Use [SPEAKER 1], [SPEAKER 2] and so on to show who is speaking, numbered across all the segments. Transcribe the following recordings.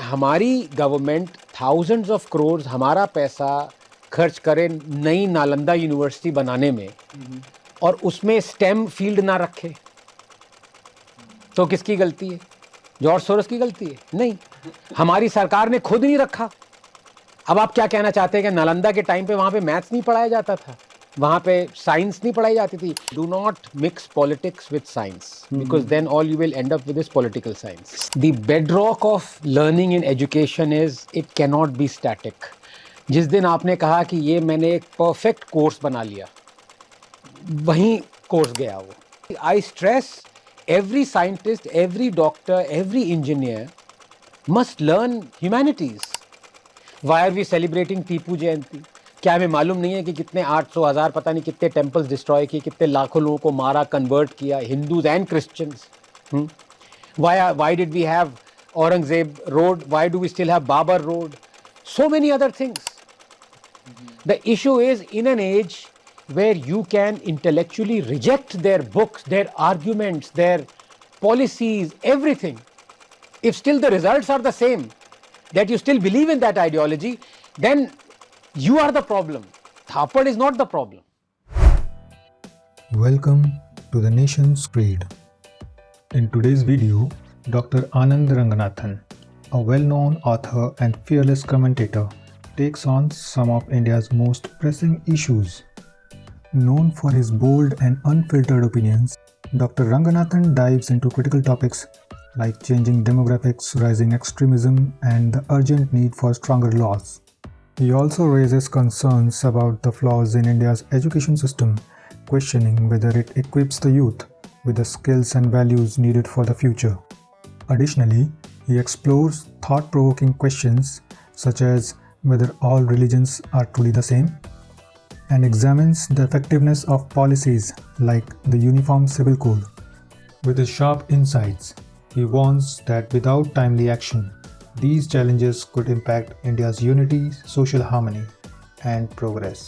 [SPEAKER 1] हमारी government thousands of crore हमारा पैसा खर्च करे नई नालंदा यूनिवर्सिटी बनाने में और उसमें स्टेम फील्ड ना रखे, तो किसकी गलती है? जॉर्ज सोरोस की गलती है? नहीं, हमारी सरकार ने खुद नहीं रखा। अब आप क्या कहना चाहते हैं कि नालंदा के टाइम पे वहाँ पे मैथ्स नहीं पढ़ाया जाता था, वहाँ पे साइंस नहीं पढ़ाई जाती थी? Do not mix politics with science, because then all you will end up with this political science. The bedrock of learning in education is it can not be static. जिस दिन आपने कहा कि ये मैंने एक परफेक्ट कोर्स बना लिया, वहीं कोर्स गया वो। आई stress every scientist, every doctor, every engineer must learn humanities. Why are we celebrating Tipu Jayanti? क्या हमें मालूम नहीं है कि कितने 800,000 पता नहीं कितने टेम्पल्स डिस्ट्रॉय किए, कितने लाखों लोगों को मारा, कन्वर्ट किया, Hindus and Christians? Why did we have Aurangzeb Road? Why do we still have Babar Road? So many other things. The issue is, in an age where you can intellectually reject their books, their arguments, their policies, everything, if still the results are the same, that you still believe in that ideology, then you are the problem. Thapad is not the problem.
[SPEAKER 2] Welcome to the Nation's Creed. In today's video, Dr. Anand Ranganathan, a well-known author and fearless commentator, takes on some of India's most pressing issues. Known for his bold and unfiltered opinions, Dr. Ranganathan dives into critical topics like changing demographics, rising extremism, and the urgent need for stronger laws. He also raises concerns about the flaws in India's education system, questioning whether it equips the youth with the skills and values needed for the future. Additionally, he explores thought-provoking questions such as whether all religions are truly the same, and examines the effectiveness of policies like the Uniform Civil Code. With his sharp insights, he warns that without timely action, these challenges could impact India's unity, social harmony, and progress.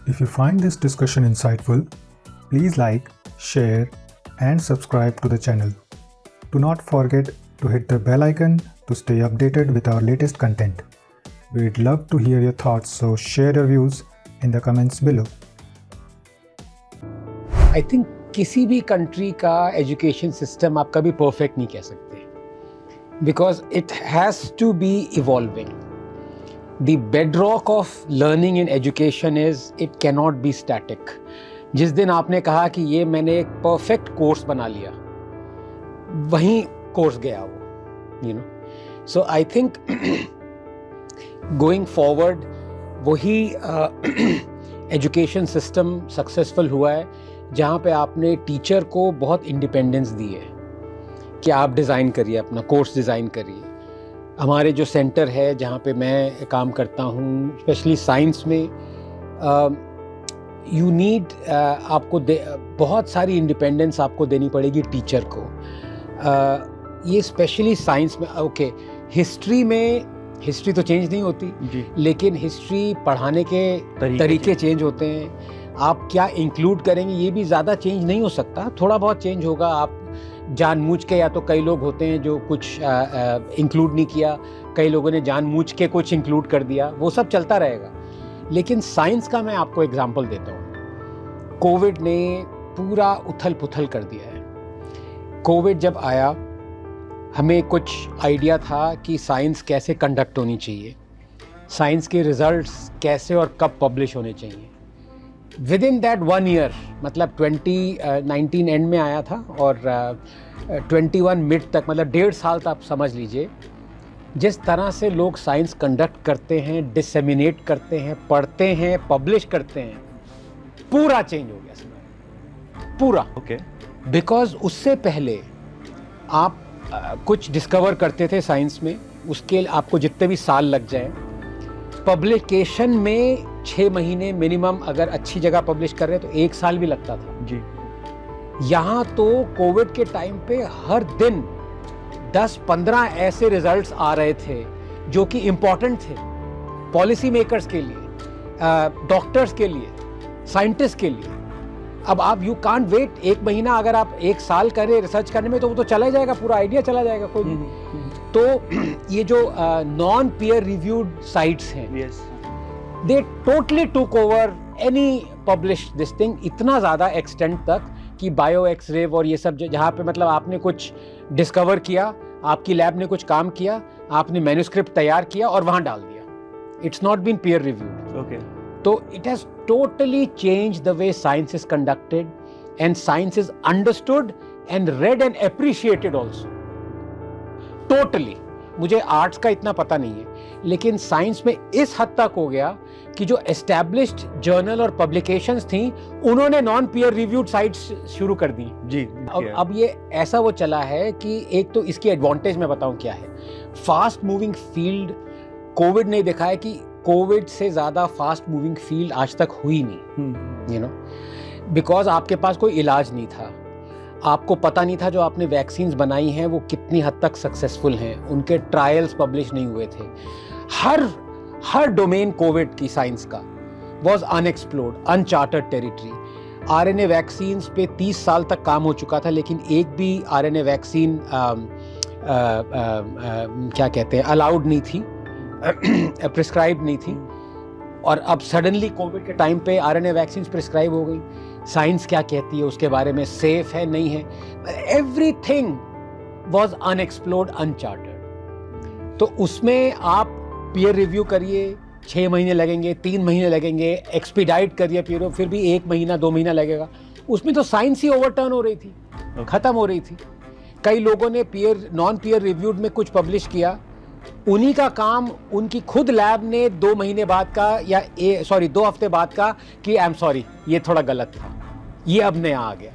[SPEAKER 2] If you find this discussion insightful, please like, share, and subscribe to the channel. Do not forget to hit the bell icon to stay updated with our latest content. We'd love to hear your thoughts, so share your views in the comments below.
[SPEAKER 1] I think किसी भी country का education system आप कभी perfect नहीं कह सकते, because it has to be evolving. The bedrock of learning in education is it can not be static. जिस दिन आपने कहा कि ये मैंने एक परफेक्ट कोर्स बना लिया, वहीं कोर्स गया वो, सो आई थिंक गोइंग फॉरवर्ड वही एजुकेशन सिस्टम सक्सेसफुल हुआ है जहाँ पे आपने टीचर को बहुत इंडिपेंडेंस दी है कि आप डिज़ाइन करिए, अपना कोर्स डिज़ाइन करिए. हमारे जो सेंटर है जहाँ पे मैं काम करता हूँ, स्पेशली साइंस में, यू नीड आपको बहुत सारी इंडिपेंडेंस आपको देनी पड़ेगी टीचर को. ये स्पेशली साइंस में. ओके, हिस्ट्री तो चेंज नहीं होती जी, लेकिन हिस्ट्री पढ़ाने के तरीके चेंज होते हैं. आप क्या इंक्लूड करेंगे ये भी ज़्यादा चेंज नहीं हो सकता, थोड़ा बहुत चेंज होगा. आप जानबूझ के, या तो कई लोग होते हैं जो कुछ इंक्लूड नहीं किया, कई लोगों ने जानबूझ के कुछ इंक्लूड कर दिया, वो सब चलता रहेगा. लेकिन साइंस का मैं आपको एग्जांपल देता हूँ. कोविड ने पूरा उथल पुथल कर दिया है. कोविड जब आया, हमें कुछ आइडिया था कि साइंस कैसे कंडक्ट होनी चाहिए, साइंस के रिजल्ट्स कैसे और कब पब्लिश होने चाहिए. विद इन दैट 1 ईयर, मतलब 2019 एंड में आया था और 21 मिड तक, मतलब 1.5 साल तक आप समझ लीजिए, जिस तरह से लोग साइंस कंडक्ट करते हैं, डिसेमिनेट करते हैं, पढ़ते हैं, पब्लिश करते हैं, पूरा चेंज हो गया समय, पूरा.
[SPEAKER 3] ओके,
[SPEAKER 1] बिकॉज उससे पहले आप कुछ डिस्कवर करते थे साइंस में, उसके आपको जितने भी साल लग जाए, पब्लिकेशन में 6 महीने मिनिमम, अगर अच्छी जगह पब्लिश कर रहे हैं तो 1 साल भी लगता था
[SPEAKER 3] जी.
[SPEAKER 1] यहाँ तो कोविड के टाइम पे हर दिन 10-15 ऐसे रिजल्ट्स आ रहे थे जो कि इम्पॉर्टेंट थे पॉलिसी मेकर्स के लिए, डॉक्टर्स के लिए, साइंटिस्ट के लिए. अब आप यू कांट वेट 1 महीना, अगर आप 1 साल करें रिसर्च करने में तो वो तो चला जाएगा, पूरा आइडिया चला जाएगा कोई भी। तो ये जो नॉन पीयर रिव्यूड साइट्स हैं, दे totally took over any publish this thing, इतना ज़्यादा एक्सटेंट तक कि बायो एक्सरे और ये सब जहाँ पे मतलब आपने कुछ डिस्कवर किया, आपकी लैब ने कुछ काम किया, आपने मैन्युस्क्रिप्ट तैयार किया और वहाँ डाल दिया, it's not been peer reviewed.
[SPEAKER 3] Okay,
[SPEAKER 1] तो it has totally change the way science is conducted and science is understood and read and appreciated also, totally. मुझे आर्ट्स का इतना पता नहीं है, लेकिन साइंस में इस हद तक हो गया कि जो एस्टैब्लिश्ड जर्नल और पब्लिकेशंस थी, उन्होंने नॉन पीयर रिव्यूड साइट्स शुरू कर दी
[SPEAKER 3] जी।
[SPEAKER 1] अब ये ऐसा वो चला है कि एक तो इसकी एडवांटेज मैं बताऊं क्या है, फास्ट मूविंग फील्ड। कोविड ने देखा है कि कोविड से ज़्यादा फास्ट मूविंग फील्ड आज तक हुई नहीं, यू नो, बिकॉज आपके पास कोई इलाज नहीं था, आपको पता नहीं था जो आपने वैक्सीन्स बनाई हैं वो कितनी हद तक सक्सेसफुल हैं, उनके ट्रायल्स पब्लिश नहीं हुए थे। हर डोमेन कोविड की साइंस का was unexplored, Uncharted territory. RNA vaccines पे 30 साल तक काम हो चुका था, लेकिन एक भी आरएनए वैक्सीन क्या कहते हैं अलाउड नहीं थी, प्रिस्क्राइब नहीं थी। और अब सडनली कोविड के टाइम पे आरएनए वैक्सीन्स प्रिस्क्राइब हो गई। साइंस क्या कहती है उसके बारे में, सेफ है नहीं है, एवरीथिंग वॉज अनएक्सप्लोर्ड, अनचार्टर्ड। तो उसमें आप पीयर रिव्यू करिए, 6 महीने लगेंगे, 3 महीने लगेंगे, एक्सपीडाइट करिए पीयर, फिर भी 1 महीना 2 महीना लगेगा। उसमें तो साइंस ही ओवरटर्न हो रही थी, खत्म हो रही थी। कई लोगों ने नॉन पीयर रिव्यूड में कुछ पब्लिश किया, उन्हीं का काम उनकी खुद लैब ने 2 महीने बाद का या 2 हफ्ते बाद का कि आई एम सॉरी ये थोड़ा गलत था, ये अब नया आ गया।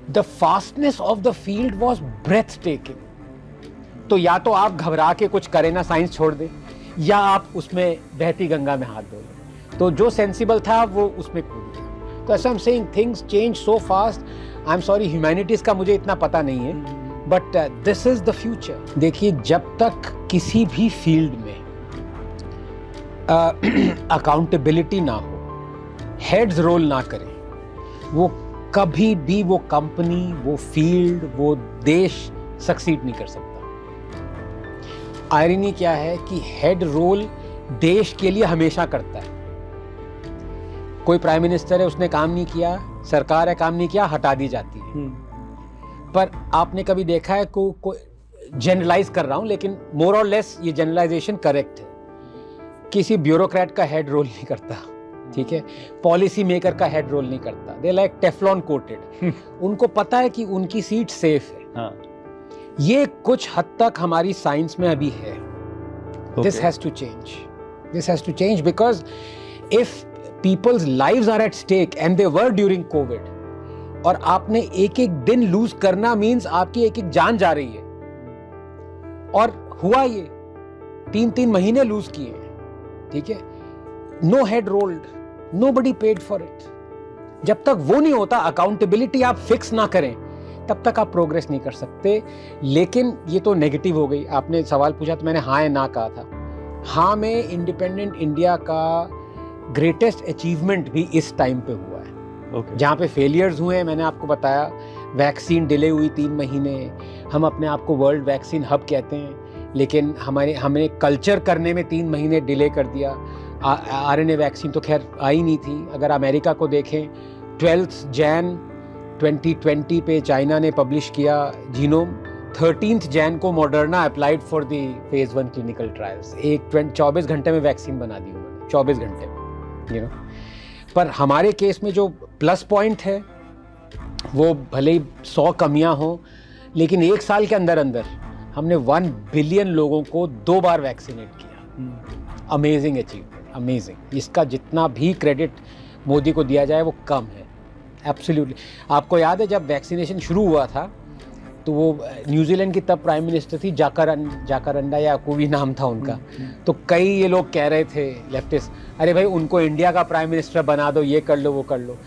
[SPEAKER 1] The fastness of the field was breath taking. तो या तो आप घबरा के कुछ करें ना, साइंस छोड़ दें, या आप उसमें बहती गंगा में हाथ धो लें। तो जो सेंसिबल था वो उसमें कूद गया। तो ऐसा I am saying things change so fast. I am sorry humanities का मुझे इतना पता नहीं है, but this is the future. देखिए, जब तक किसी भी फील्ड में अकाउंटेबिलिटी ना हो, हेड्स रोल ना करें, वो कभी भी वो कंपनी, वो फील्ड, वो देश सक्सीड नहीं कर सकता। आयरनी क्या है कि हेड रोल देश के लिए हमेशा करता है। कोई प्राइम मिनिस्टर है, उसने काम नहीं किया, सरकार है काम नहीं किया, हटा दी जाती है। पर आपने कभी देखा है को जनरलाइज कर रहा हूं, लेकिन मोर और लेस ये जनरलाइजेशन करेक्ट है, किसी ब्यूरोक्रेट का हेड रोल नहीं करता, ठीक है, पॉलिसी मेकर का हेड रोल नहीं करता। They like Teflon coated. उनको पता है कि उनकी सीट सेफ है।
[SPEAKER 3] हाँ।
[SPEAKER 1] ये कुछ हद तक हमारी साइंस में अभी है। This has to change, this has to change, because if peoples lives are at stake and they were during COVID, और आपने एक एक दिन लूज करना मीन्स आपकी एक एक जान जा रही है। और हुआ ये 3-3 महीने लूज किए, ठीक है, no head rolled, nobody paid for it. जब तक वो नहीं होता, अकाउंटेबिलिटी आप फिक्स ना करें, तब तक आप प्रोग्रेस नहीं कर सकते। लेकिन ये तो नेगेटिव हो गई। आपने सवाल पूछा तो मैंने हाँ या ना कहा था। हाँ में इंडिपेंडेंट इंडिया का ग्रेटेस्ट अचीवमेंट भी इस टाइम पे हुआ है। जहाँ पे फेलियर्स हुए हैं, मैंने आपको बताया, वैक्सीन डिले हुई 3 महीने। हम अपने आप को वर्ल्ड वैक्सीन हब कहते हैं, लेकिन हमने कल्चर करने में 3 महीने डिले कर दिया। आरएनए वैक्सीन तो खैर आई नहीं थी। अगर अमेरिका को देखें, 12 जैन 2020 पे चाइना ने पब्लिश किया जीनोम, 13 जैन को Moderna applied for the phase 1 clinical trials. 24 घंटे में वैक्सीन बना दी उन्होंने, 24 घंटे में, यू नो। पर हमारे केस में जो प्लस पॉइंट है, वो भले ही 100 कमियां हो, लेकिन 1 साल के अंदर अंदर हमने 1 बिलियन लोगों को 2 बार वैक्सीनेट किया। Amazing achievement, amazing. इसका जितना भी क्रेडिट मोदी को दिया जाए वो कम है, एब्सोल्युटली। आपको याद है जब वैक्सीनेशन शुरू हुआ था, तो वो न्यूजीलैंड की तब प्राइम मिनिस्टर थी जाकारांडा या कोई नाम था उनका। तो कई ये लोग कह रहे थे लेफ्टिस्ट, अरे भाई उनको इंडिया का प्राइम मिनिस्टर बना दो, ये कर लो वो कर लो।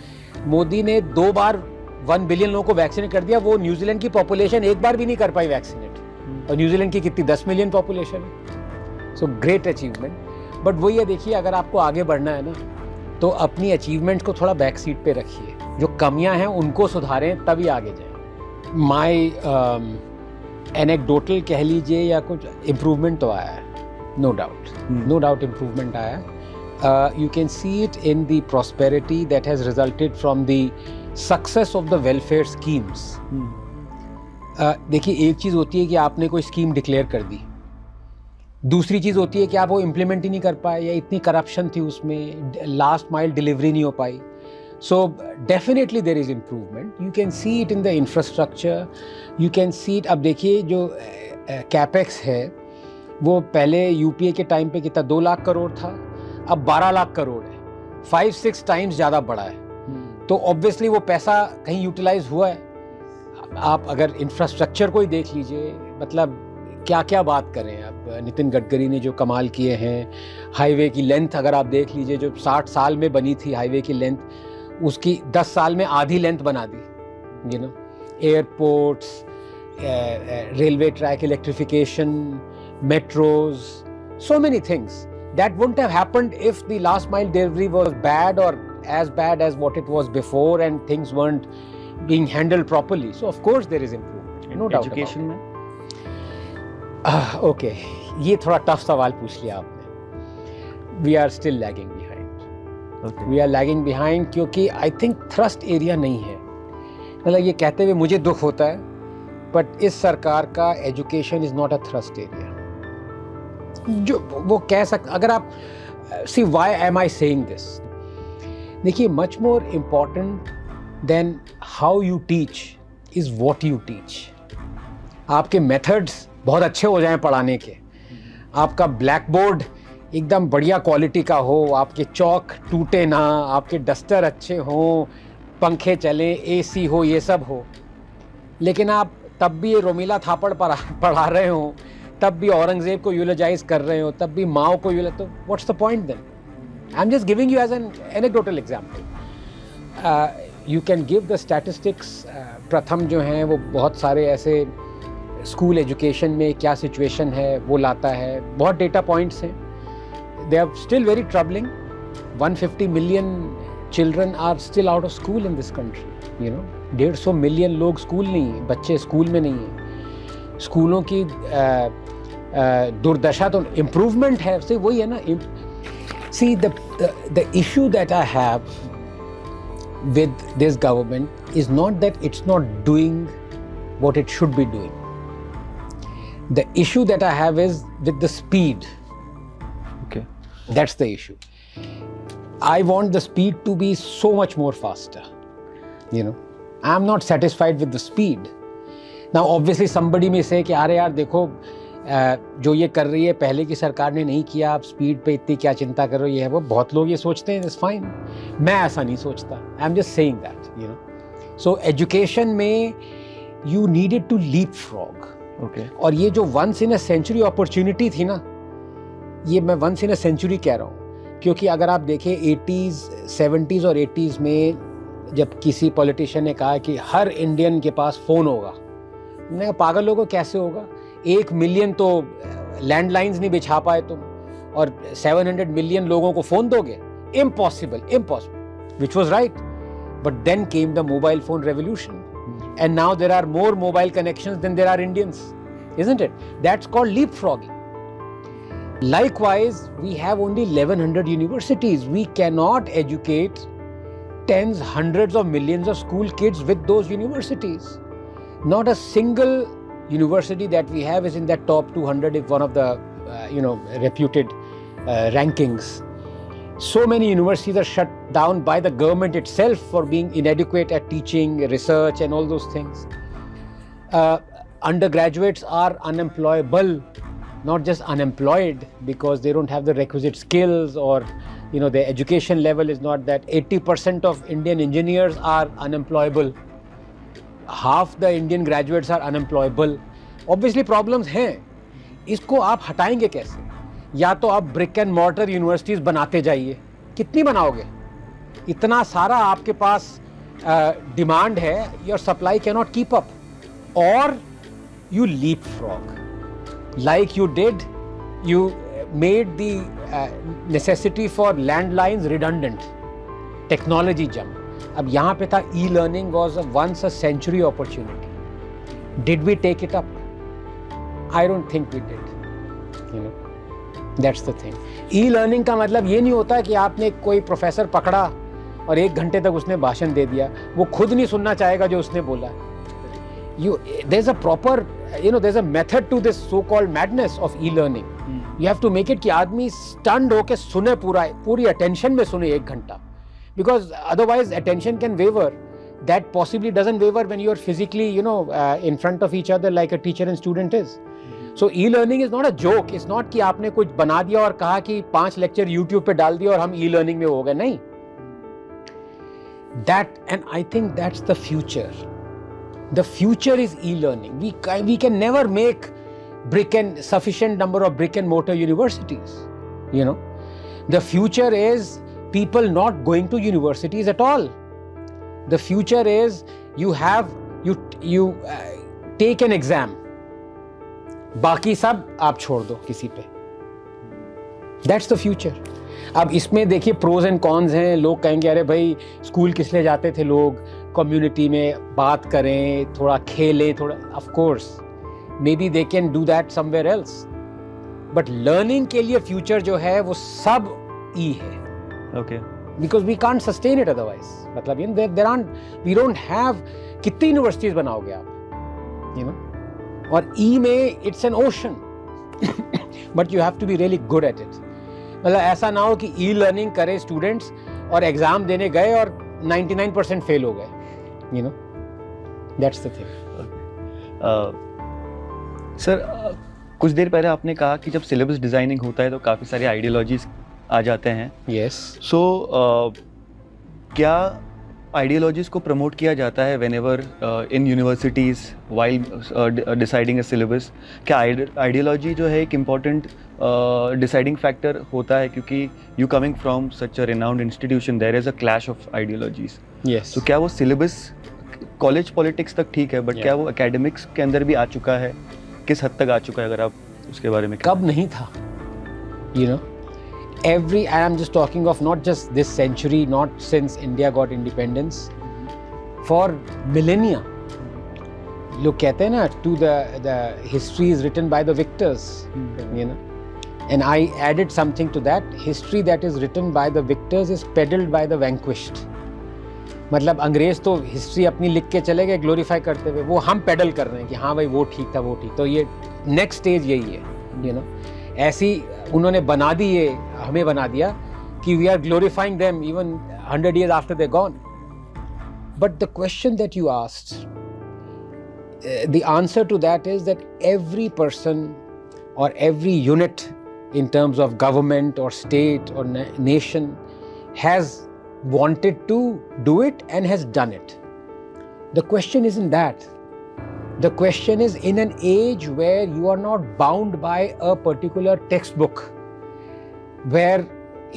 [SPEAKER 1] मोदी ने 2 बार 1 बिलियन लोगों को वैक्सीनेट कर दिया। वो न्यूजीलैंड की पॉपुलेशन 1 बार भी नहीं कर पाई वैक्सीनेट, और न्यूजीलैंड की कितनी 10 मिलियन पॉपुलेशन है। So great achievement. बट वही है, देखिए, अगर आपको आगे बढ़ना है ना, तो अपनी अचीवमेंट्स को थोड़ा बैक सीट पे रखिए। जो कमियां हैं उनको सुधारें तभी आगे जाएं। माय एनेक्डोटल कह लीजिए या कुछ इम्प्रूवमेंट तो आया है, नो डाउट इम्प्रूवमेंट आया है। You can see it in the prosperity that has resulted from the success of the welfare schemes. देखिए, एक चीज़ होती है कि आपने कोई स्कीम डिक्लेयर कर दी, दूसरी चीज़ होती है कि आप वो इम्प्लीमेंट ही नहीं कर पाए या इतनी करप्शन थी उसमें, लास्ट माइल डिलीवरी नहीं हो पाई। So definitely there is improvement. You can see it in the infrastructure. You can see it. अब देखिए जो कैपेक्स है वो पहले यूपीए के टाइम पे कितना 2 लाख करोड़ था, अब 12 लाख करोड़ है, 5-6 टाइम्स ज़्यादा बढ़ा है। तो ऑब्वियसली वो पैसा कहीं यूटिलाइज हुआ है। आप अगर इंफ्रास्ट्रक्चर को ही देख लीजिए, मतलब क्या क्या बात करें। अब नितिन गडकरी ने जो कमाल किए हैं, हाईवे की लेंथ अगर आप देख लीजिए, जो 60 साल में बनी थी हाईवे की लेंथ, उसकी 10 साल में आधी लेंथ बना दी। Airports, railway track electrification, metros, so many things that wouldn't have happened if the last mile delivery was bad or as bad as what it was before and things weren't being handled properly. So of course there is improvement, no doubt.
[SPEAKER 3] Education में
[SPEAKER 1] okay, ये थोड़ा tough सवाल पूछ लिया आपने। We are still lagging behind, we are lagging behind क्योंकि I think thrust area नहीं है। मतलब ये कहते हुए मुझे दुख होता है, बट इस सरकार का education is not a thrust area. जो वो कह सकते, अगर आप see why am I saying this, देखिए, much more important than how you teach is what you teach. आपके मेथड्स बहुत अच्छे हो जाएं पढ़ाने के, आपका ब्लैक बोर्ड एकदम बढ़िया क्वालिटी का हो, आपके चौक टूटे ना, आपके डस्टर अच्छे हों, पंखे चलें, एसी हो, ये सब हो, लेकिन आप तब भी ये रोमिला थापड़ पढ़ा रहे हो, तब भी औरंगजेब को यूलोजाइज कर रहे हो, तब भी माओ को तो what's the point then? I am just giving you as an anecdotal example. You can give the statistics. Pratham जो हैं वो बहुत सारे ऐसे स्कूल एजुकेशन में क्या सिचुएशन है वो लाता है, बहुत डेटा पॉइंट्स हैं। They are still very troubling. 150 million children are still out of school in this country. 150 million लोग स्कूल नहीं है, बच्चे स्कूल में नहीं हैं। स्कूलों की दुर्दशा तो इम्प्रूवमेंट है, सिर्फ वही है ना। See the issue that I have with this government is not that it's not doing what it should be doing. The issue that I have is with the speed.
[SPEAKER 3] Okay.
[SPEAKER 1] That's the issue. I want the speed to be so much more faster. I'm not satisfied with the speed. Now obviously somebody may say कि अरे यार देखो, जो ये कर रही है पहले की सरकार ने नहीं किया, आप स्पीड पे इतनी क्या चिंता कर रही है। वो बहुत लोग ये सोचते हैं, इट्स फाइन। मैं ऐसा नहीं सोचता। I am just saying that, so education में you needed to leapfrog.
[SPEAKER 3] Okay.
[SPEAKER 1] और ये जो once in a century opportunity थी ना, ये मैं वंस इन अ सेंचुरी कह रहा हूँ, क्योंकि अगर आप देखें 80s, 70s और 80s में जब किसी पॉलिटिशियन ने कहा कि हर इंडियन के पास फ़ोन होगा, मैंने कहा पागल लोगों, कैसे होगा? 1 मिलियन तो लैंडलाइंस नहीं बिछा पाए तुम, और 700 मिलियन लोगों को फ़ोन दोगे? Impossible, impossible. Which was right, but then came the mobile phone revolution, and now there are more mobile connections than there are Indians, isn't it? That's called leapfrogging. Likewise, we have only 1100 universities. We cannot educate tens, hundreds of millions of school kids with those universities. Not a single university that we have is in that top 200 if one of the reputed rankings. So many universities are shut down by the government itself for being inadequate at teaching, research and all those things. Undergraduates are unemployable, not just unemployed because they don't have the requisite skills, or their education level is not that. 80% of Indian engineers are unemployable. Half the Indian graduates are unemployable. Obviously problems हैं, इसको आप हटाएंगे कैसे? या तो आप brick and mortar universities बनाते जाइए। कितनी बनाओगे? इतना सारा आपके पास डिमांड है, your supply can not keep up, और you leapfrog like you did, you made the necessity for landlines redundant, technology jump. अब यहाँ पे था e learning was once a century opportunity. Did we take it up? I don't think we did. You know, that's the thing. E learning का मतलब ये नहीं होता कि आपने कोई प्रोफेसर पकड़ा और 1 घंटे तक उसने भाषण दे दिया, वो खुद नहीं सुनना चाहेगा जो उसने बोला. There's a proper, there's a method to this so-called madness of e-learning. You have to make it कि आदमी stunned होके सुने पूरी attention में सुने 1 घंटा. Because otherwise attention can waver. That possibly doesn't waver when you are physically, in front of each other like a teacher and student is. So e-learning is not a joke. It's not कि आपने कुछ बना दिया और कहा कि 5 lecture YouTube पे डाल दिया और हम e-learning में हो गए. नहीं. And I think that's the future. The future is e-learning. We can never make sufficient number of brick and mortar universities. The future is people not going to universities at all. The future is you take an exam. बाकी सब आप छोड़ दो किसी पे. That's the future. अब इसमें देखिए प्रोज एंड कॉन्स हैं. लोग कहेंगे अरे भाई स्कूल किस लिए जाते थे लोग, कम्युनिटी में बात करें, थोड़ा खेलें, थोड़ा. Off course may be they can do that somewhere else, but learning के लिए फ्यूचर जो है वो सब ई है.
[SPEAKER 3] Okay,
[SPEAKER 1] because we can't sustain it otherwise. मतलब वी डोंट हैव. कितनी यूनिवर्सिटीज बनाओगे आप, और ई में it's an ocean. But you have to be really good at it. मतलब ऐसा ना हो कि ई लर्निंग करे स्टूडेंट्स और एग्जाम देने गए और 99% फेल हो गए. That's the thing.
[SPEAKER 3] सर, कुछ देर पहले आपने कहा कि जब सिलेबस डिज़ाइनिंग होता है तो काफ़ी सारी आइडियोलॉजीज आ जाते हैं.
[SPEAKER 1] यस.
[SPEAKER 3] सो क्या आइडियोलॉजीज को प्रमोट किया जाता है whenever in universities while deciding a syllabus? क्या आइडियोलॉजी जो है एक इम्पॉर्टेंट डिसाइडिंग फैक्टर होता है, क्योंकि you coming from such a renowned institution there is a clash of ideologies.
[SPEAKER 1] Yes.
[SPEAKER 3] तो क्या वो सिलेबस कॉलेज पॉलिटिक्स तक ठीक है, बट क्या वो एकेडमिक्स के अंदर भी आ चुका है? किस हद तक आ चुका है, अगर आप उसके बारे में?
[SPEAKER 1] कब नहीं था. I am just talking of not just this century, not since India got independence, for millennia. लोग कहते हैं ना, to the history is written by the victors, and I added something to that. History that is written by the victors is peddled by the vanquished. मतलब अंग्रेज तो history अपनी लिख के चले गए ग्लोरीफाई करते हुए, वो हम पेडल कर रहे हैं कि हाँ भाई वो ठीक था, वो ठीक. तो ये नेक्स्ट स्टेज यही है. ऐसी उन्होंने बना दी, ये हमें बना दिया कि we are glorifying them even 100 years after they're gone. But the question that you asked, the answer to that is that every person or every unit in terms of government or state or nation has wanted to do it and has done it. The question isn't that. The question is, in an age where you are not bound by a particular textbook, where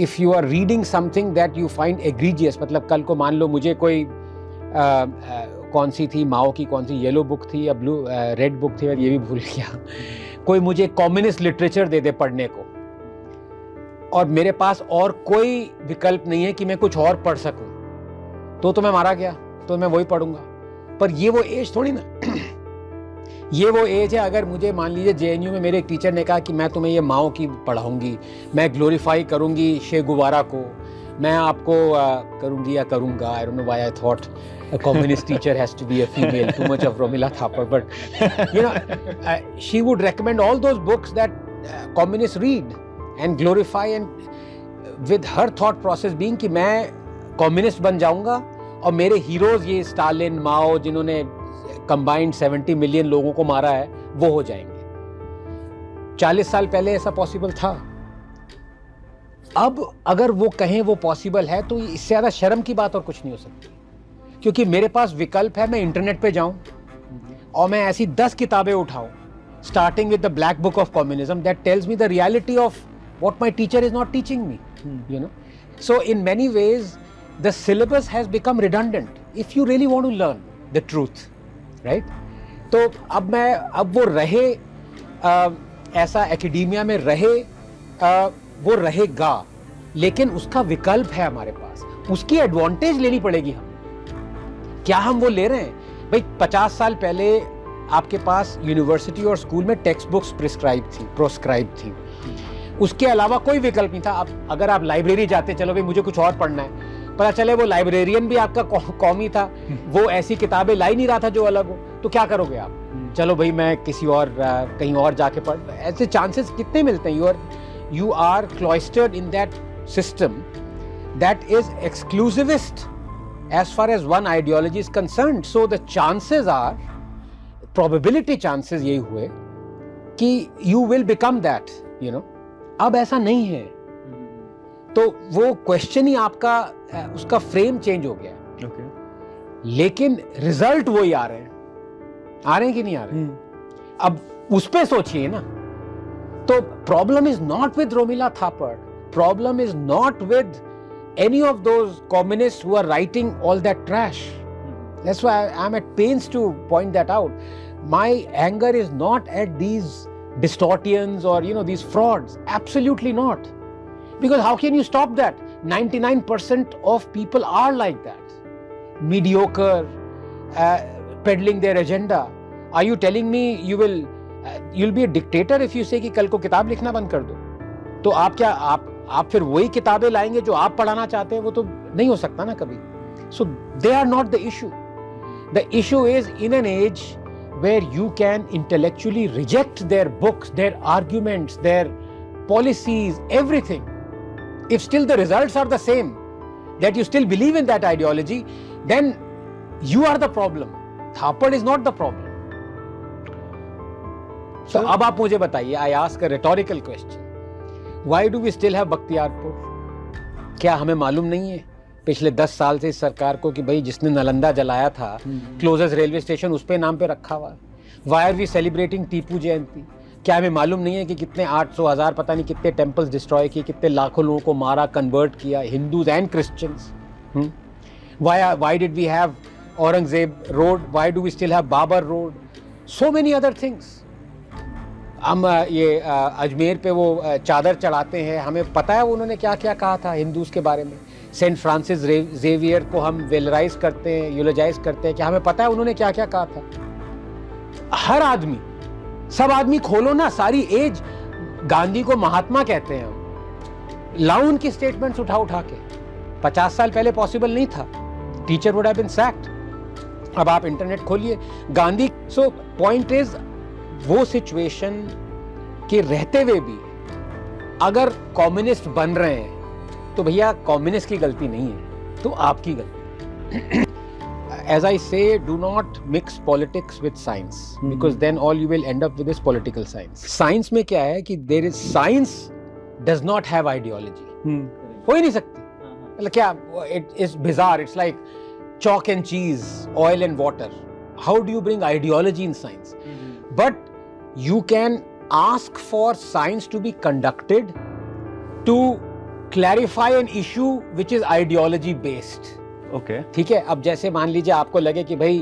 [SPEAKER 1] if you are reading something that you find egregious, मतलब कल को मान लो मुझे कोई कौन सी थी, माओ की कौन सी येलो बुक थी या ब्लू रेड बुक थी, ये भी भूल गया, कोई मुझे कम्युनिस्ट लिटरेचर दे दे पढ़ने को, और मेरे पास और कोई विकल्प नहीं है कि मैं कुछ और पढ़ सकूं, तो मैं मारा गया, तो मैं वही पढ़ूंगा. पर ये वो एज थोड़ी ना. ये वो एज है, अगर मुझे मान लीजिए JNU में मेरे एक टीचर ने कहा कि मैं तुम्हें ये माओ की पढ़ाऊंगी, मैं ग्लोरीफाई करूंगी शे गुवारा को, मैं आपको करूंगी या करूंगा. I don't know why I thought a communist teacher has to be a female, too much of Romila Thapar, but she would recommend all those books that communists read and glorify, and with her thought process being कि मैं communist बन जाऊंगा और मेरे heroes ये Stalin, माओ, जिन्होंने combined 70 million लोगों को मारा है, वो हो जाएंगे. 40 साल पहले ऐसा पॉसिबल था. अब अगर वो कहें वो पॉसिबल है, तो इससे ज़्यादा शर्म की बात और कुछ नहीं हो सकती, क्योंकि मेरे पास विकल्प है. मैं इंटरनेट पे जाऊं और मैं ऐसी 10 किताबें उठाऊं, starting with the black book of communism that tells me the reality of what my teacher is not teaching me. So in many ways the syllabus has become redundant if you really want to learn the truth, right? तो अब वो रहे ऐसा academia में रहे, वो रहेगा, लेकिन उसका विकल्प है हमारे पास, उसकी एडवांटेज लेनी पड़ेगी हमें. क्या हम वो ले रहे हैं? भाई 50 साल पहले आपके पास यूनिवर्सिटी और स्कूल में टेक्स्ट बुक्स प्रोस्क्राइब थी, उसके अलावा कोई विकल्प नहीं था। अब अगर आप लाइब्रेरी जाते, चलो भाई मुझे कुछ और पढ़ना है, पता चले वो लाइब्रेरियन भी आपका कौमी था, वो ऐसी किताबें ला ही नहीं रहा था जो अलग हो, तो क्या करोगे आप? चलो भाई मैं किसी और कहीं और जाके पढ़, ऐसे चांसेस कितने मिलते हैं? You are cloistered in that system that is exclusivist as far as one ideology is concerned. So the chances are, probability chances यही हुए कि you will become that, you know. अब ऐसा नहीं है, तो वो क्वेश्चन ही आपका उसका फ्रेम चेंज हो गया।
[SPEAKER 3] Okay.
[SPEAKER 1] लेकिन रिजल्ट वही आ रहे हैं कि नहीं आ रहे? अब उस पे सोचिए ना। तो problem is not with Romila Thapar, problem is not with any of those communists who are writing all that trash. That's why I'm at pains to point that out. My anger is not at these distortions or these frauds. Absolutely not. Because how can you stop that? 99% of people are like that. Mediocre, peddling their agenda. Are you telling me you'll be a dictator if you say कि कल को किताब लिखना बंद कर दो? तो आप फिर वही किताबें लाएंगे जो आप पढ़ाना चाहते हैं? वो तो नहीं हो सकता ना कभी। So they are not the issue. The issue is in an age where you can intellectually reject their books, their arguments, their policies, everything. If still the results are the same, that you still believe in that ideology, then you are the problem. Thapar is not the problem. So अब आप मुझे बताइए, I ask a rhetorical question, Why do we still have Bakhtiyarpur? क्या हमें मालूम नहीं है पिछले 10 साल से इस सरकार को कि भाई जिसने नालंदा जलाया था, क्लोजेस्ट रेलवे स्टेशन उस पे नाम पे रखा हुआ है? Why are we celebrating Tipu Jayanti? क्या हमें मालूम नहीं है कि कितने 800,000 पता नहीं कितने टेम्पल्स डिस्ट्रॉय किए, कितने लाखों लोगों को मारा, कन्वर्ट किया, Hindus and Christians? Why did we have Aurangzeb Road? Why do we still have Babar Road? So many other things. हम ये अजमेर पे वो चादर चढ़ाते हैं, हमें पता है उन्होंने क्या क्या कहा था हिंदूज के बारे में। सेंट फ्रांसिस जेवियर को हम वेलराइज करते हैं, यूलोजाइज करते हैं, क्या हमें पता है उन्होंने क्या क्या कहा था? हर आदमी, सब आदमी खोलो ना, सारी एज। गांधी को महात्मा कहते हैं हम, लाओ उनकी स्टेटमेंट्स उठा के। 50 साल पहले पॉसिबल नहीं था, teacher would have been sacked. अब आप इंटरनेट खोलिए, गांधी। सो पॉइंट इज, वो सिचुएशन के रहते हुए भी अगर कम्युनिस्ट बन रहे हैं तो भैया कम्युनिस्ट की गलती नहीं है, तो आपकी गलती। As I say, do not mix politics with science, because then all you will end up with is political science. Science में क्या है कि there is science does not have ideology. हो ही नहीं सकती। मतलब क्या, it is bizarre. It's like chalk and cheese, oil and water. How do you bring ideology in science? But you can ask for science to be conducted to clarify an issue which is ideology based.
[SPEAKER 3] Okay.
[SPEAKER 1] ठीक है। अब जैसे मान लीजिए आपको लगे कि भाई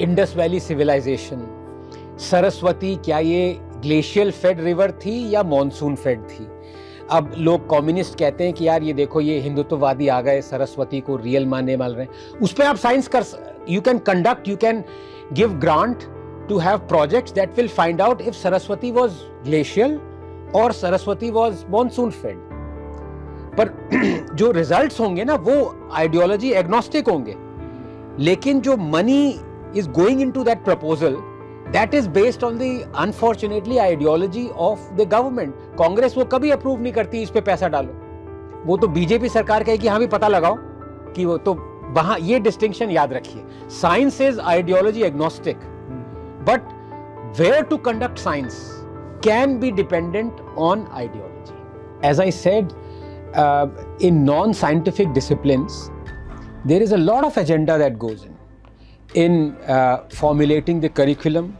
[SPEAKER 1] इंडस वैली सिविलाइजेशन, सरस्वती, क्या ये ग्लेशियल फेड रिवर थी या मॉनसून फेड थी? अब लोग कम्युनिस्ट कहते हैं कि यार ये देखो, ये हिंदुत्ववादी आ गए, सरस्वती को रियल मानने वाले रहे हैं। उस पर आप साइंस कर, you can conduct, you can give grant to have projects that will find out if Saraswati was glacial or Saraswati was monsoon fed. पर जो results होंगे ना वो ideology agnostic होंगे, लेकिन जो money is going into that proposal, that is based on the unfortunately ideology of the government. Congress वो कभी अप्रूव नहीं करती इस पे पैसा डालो, वो तो बीजेपी सरकार कहेगी हाँ भी पता लगाओ कि वो तो वहां। ये डिस्टिंक्शन याद रखिए, science is ideology agnostic, but where to conduct science can be dependent on ideology. As I said, in non-scientific disciplines, there is a lot of agenda that goes in formulating the curriculum,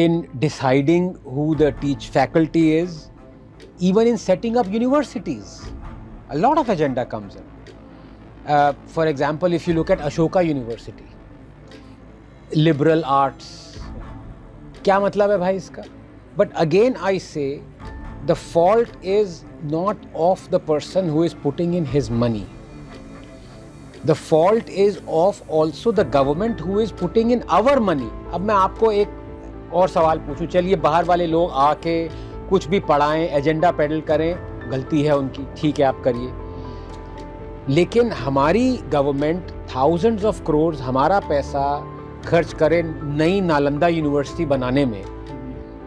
[SPEAKER 1] in deciding who the faculty is, even in setting up universities. A lot of agenda comes in. For example, if you look at Ashoka University, liberal arts, क्या मतलब है भाई इसका? But again I say, the fault is not of the person who is putting in his money. The fault is of also the government who is putting in our money. अब मैं आपको एक और सवाल पूछूं, चलिए बाहर वाले लोग आके कुछ भी पढ़ाएं, एजेंडा पेडल करें, गलती है उनकी, ठीक है आप करिए, लेकिन हमारी गवर्नमेंट थाउजेंड्स ऑफ करोड़ हमारा पैसा खर्च करे नई नालंदा यूनिवर्सिटी बनाने में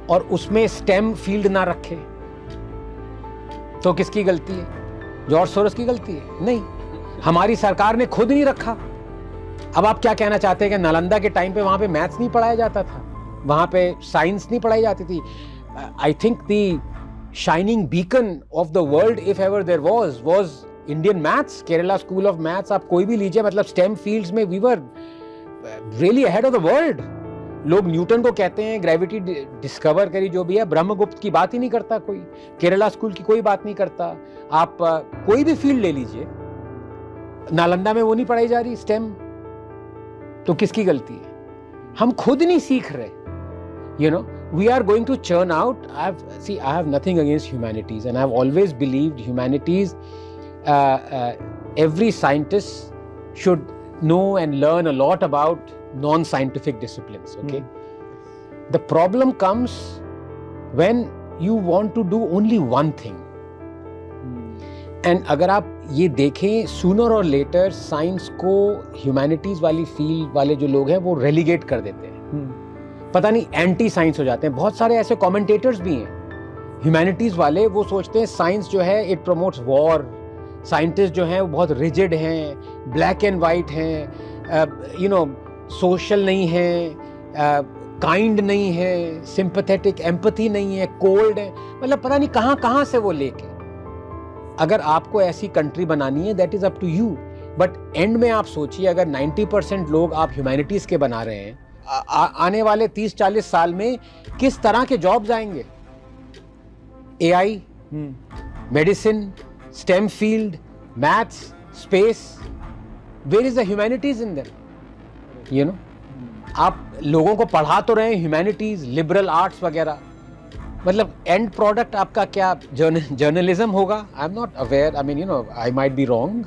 [SPEAKER 1] और उसमें स्टेम फील्ड ना रखे, तो किसकी गलती है? जॉर्ज सोरोस की गलती है? नहीं, हमारी सरकार ने खुद नहीं रखा। अब आप क्या कहना चाहते हैं कि नालंदा के टाइम पे वहां पे मैथ्स नहीं पढ़ाया जाता था, वहां पे साइंस नहीं पढ़ाई जाती थी? I think the shining beacon of the world if ever there was Indian maths, Kerala school of maths. आप कोई भी लीजिए, मतलब स्टेम फील्ड्स में we were really ahead of the world. लोग न्यूटन को कहते हैं ग्रेविटी डिस्कवर करी, जो भी है, ब्रह्मगुप्त की बात ही नहीं करता कोई, केरला स्कूल की कोई बात नहीं करता। आप कोई भी फील्ड ले लीजिए, नालंदा में वो नहीं पढ़ाई जा रही स्टेम, तो किसकी गलती है? हम खुद नहीं सीख रहे। You know, we are going to churn out. I have nothing against humanities, and I have always believed humanities. Every scientist should know and learn a lot about non-scientific disciplines. Okay, the problem comes when you want to do only one thing. And अगर आप ये देखें, sooner or later science को humanities वाली field वाले जो लोग हैं वो रेलीगेट कर देते हैं, पता नहीं एंटी साइंस हो जाते हैं। बहुत सारे ऐसे कमेंटेटर्स भी हैं ह्यूमैनिटीज वाले, वो सोचते हैं साइंस जो है इट प्रमोट्स वॉर, साइंटिस्ट जो हैं वो बहुत रिजिड हैं, ब्लैक एंड वाइट हैं, यू नो, सोशल नहीं है, काइंड नहीं है, सिंपैथेटिक, एम्पैथी नहीं है, कोल्ड है, मतलब पता नहीं कहाँ कहाँ से वो लेके। अगर आपको ऐसी कंट्री बनानी है, that is up to you, but end में आप सोचिए, अगर 90% लोग आप ह्यूमैनिटीज के बना रहे हैं, आने वाले 30-40 साल में किस तरह के जॉब्स आएंगे? AI, medicine, stem field, maths, space, where is the humanities in there? You know, आप लोगों को पढ़ा तो रहे हैं ह्यूमैनिटीज, लिबरल आर्ट्स वगैरह, मतलब एंड प्रोडक्ट आपका क्या जर्नलिज्म होगा? I am not aware, I mean, you know, I might be wrong.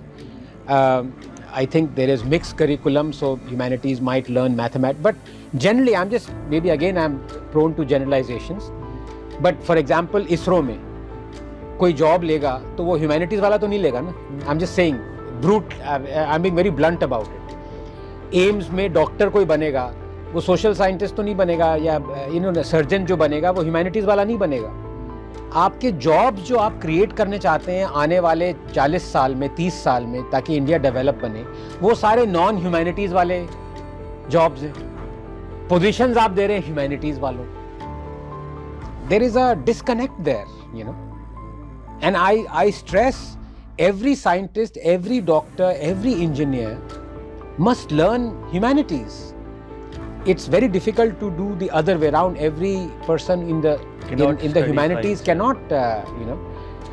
[SPEAKER 1] I think there is mixed curriculum, so humanities might learn mathematics, but generally I'm just, maybe again I'm prone to generalizations, but for example ISRO में कोई job लेगा तो वो humanities वाला तो नहीं लेगा ना. आई am just saying, brute, I am being very blunt about it. AIIMS में डॉक्टर कोई बनेगा, वो सोशल साइंटिस्ट तो नहीं बनेगा, या यू नो सर्जन जो बनेगा वो ह्यूमैनिटीज वाला नहीं बनेगा. आपके जॉब्स जो आप क्रिएट करने चाहते हैं आने वाले 40 साल में, 30 साल में, ताकि इंडिया डेवलप बने, वो सारे नॉन ह्यूमैनिटीज वाले जॉब्स हैं. पोजीशंस आप दे रहे हैं ह्यूमैनिटीज वालों. There is a disconnect there, you know. And I stress every scientist, every doctor, every engineer must learn humanities. It's very difficult to do the other way around. Every person in the humanities cannot, you know,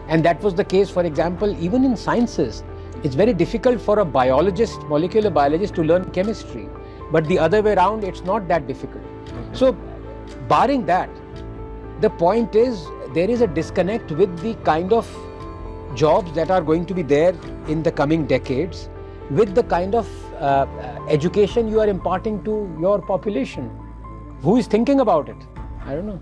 [SPEAKER 1] and that was the case, for example, even in sciences. It's very difficult for a biologist, molecular biologist, to learn chemistry, but the other way around, it's not that difficult. Okay. So, barring that, the point is there is a disconnect with the kind of jobs that are going to be there in the coming decades, with the kind of education you are imparting to your population. Who is thinking about it? I don't know.